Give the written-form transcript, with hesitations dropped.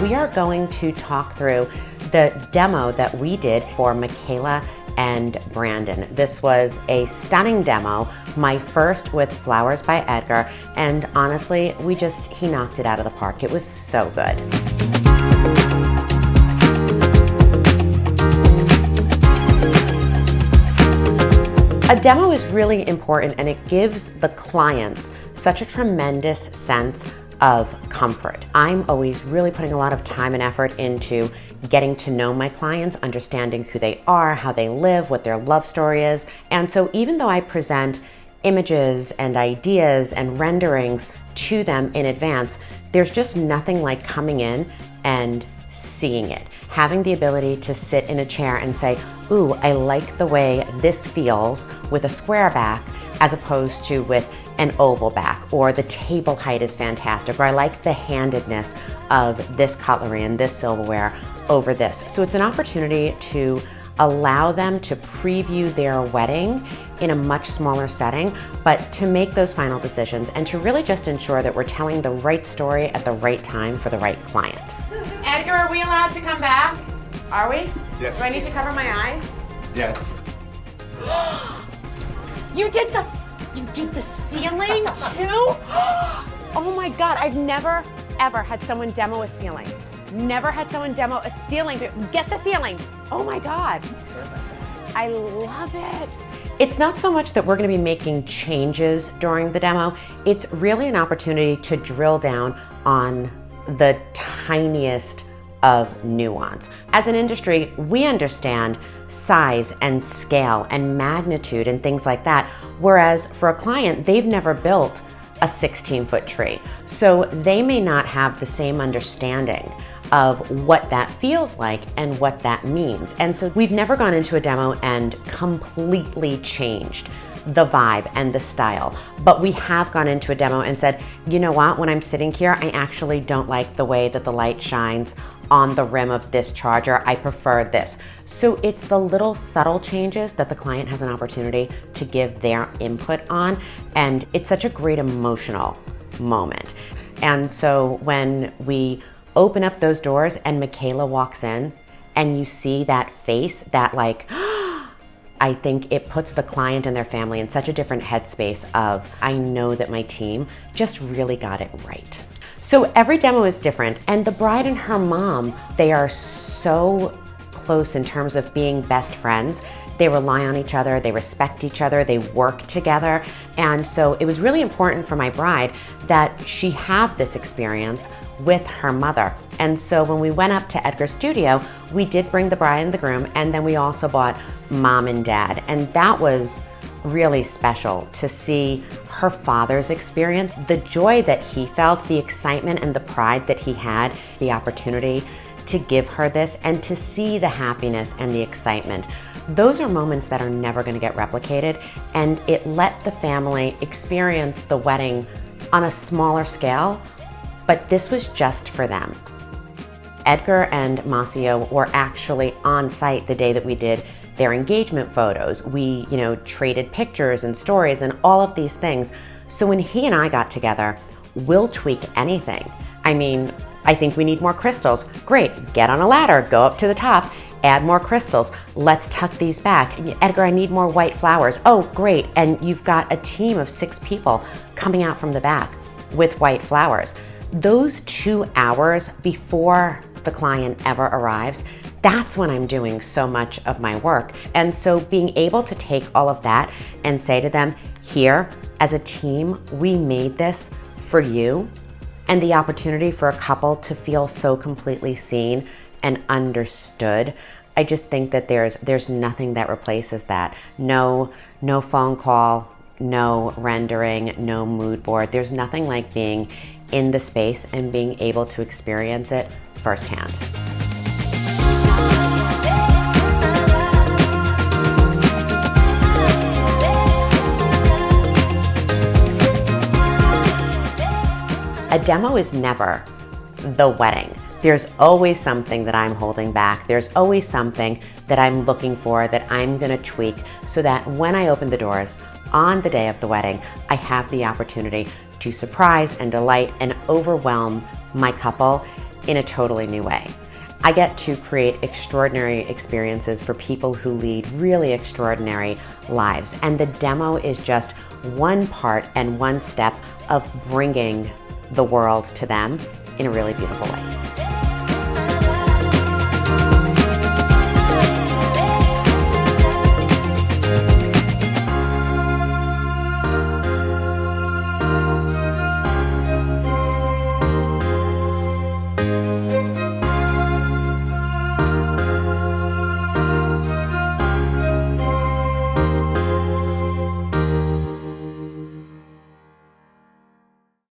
we are going to talk through the demo that we did for Mikayla and Brandon. This was a stunning demo, my first with flowers by Edgar, and honestly, he knocked it out of the park. It was so good. A demo is really important, and it gives the clients such a tremendous sense of comfort. I'm always really putting a lot of time and effort into getting to know my clients, understanding who they are, how they live, what their love story is. And so even though I present images and ideas and renderings to them in advance, there's just nothing like coming in and seeing it. Having the ability to sit in a chair and say, ooh, I like the way this feels with a square back as opposed to with an oval back, or the table height is fantastic, or I like the handedness of this cutlery and this silverware over this. So it's an opportunity to allow them to preview their wedding in a much smaller setting, but to make those final decisions and to really just ensure that we're telling the right story at the right time for the right client. Edgar, are we allowed to come back? Are we? Yes. Do I need to cover my eyes? Yes. You did the ceiling too? Oh my God, I've never ever had someone demo a ceiling. Never had someone demo a ceiling. Get the ceiling. Oh my God. I love it. It's not so much that we're going to be making changes during the demo. It's really an opportunity to drill down on the tiniest of nuance. As an industry, we understand size and scale and magnitude and things like that, whereas for a client, they've never built a 16-foot tree. So they may not have the same understanding of what that feels like and what that means. And so we've never gone into a demo and completely changed the vibe and the style, but we have gone into a demo and said, you know what, when I'm sitting here, I actually don't like the way that the light shines on the rim of this charger. I prefer this. So it's the little subtle changes that the client has an opportunity to give their input on, and it's such a great emotional moment. And so when we open up those doors and Mikayla walks in and you see that face, that like, I think it puts the client and their family in such a different headspace of, I know that my team just really got it right. So every demo is different, and the bride and her mom, they are so close in terms of being best friends. They rely on each other, they respect each other, they work together. And so it was really important for my bride that she have this experience with her mother. And so when we went up to Edgar's studio, we did bring the bride and the groom, and then we also brought mom and dad. And that was really special to see her father's experience, the joy that he felt, the excitement and the pride that he had, the opportunity to give her this, and to see the happiness and the excitement. Those are moments that are never going to get replicated, and it let the family experience the wedding on a smaller scale, but this was just for them. Edgar and Masio were actually on site the day that we did their engagement photos. We, traded pictures and stories and all of these things. So when he and I got together, we'll tweak anything. I mean, I think we need more crystals. Great, get on a ladder, go up to the top, add more crystals. Let's tuck these back. Edgar, I need more white flowers. Oh, great. And you've got a team of 6 people coming out from the back with white flowers. Those 2 hours before the client ever arrives, that's when I'm doing so much of my work. And so being able to take all of that and say to them, here, as a team, we made this for you, and the opportunity for a couple to feel so completely seen and understood, I just think that there's nothing that replaces that. No phone call, no rendering, no mood board. There's nothing like being in the space and being able to experience it firsthand. A demo is never the wedding. There's always something that I'm holding back. There's always something that I'm looking for, that I'm gonna tweak, so that when I open the doors on the day of the wedding, I have the opportunity to surprise and delight and overwhelm my couple in a totally new way. I get to create extraordinary experiences for people who lead really extraordinary lives. And the demo is just one part and one step of bringing the world to them in a really beautiful way.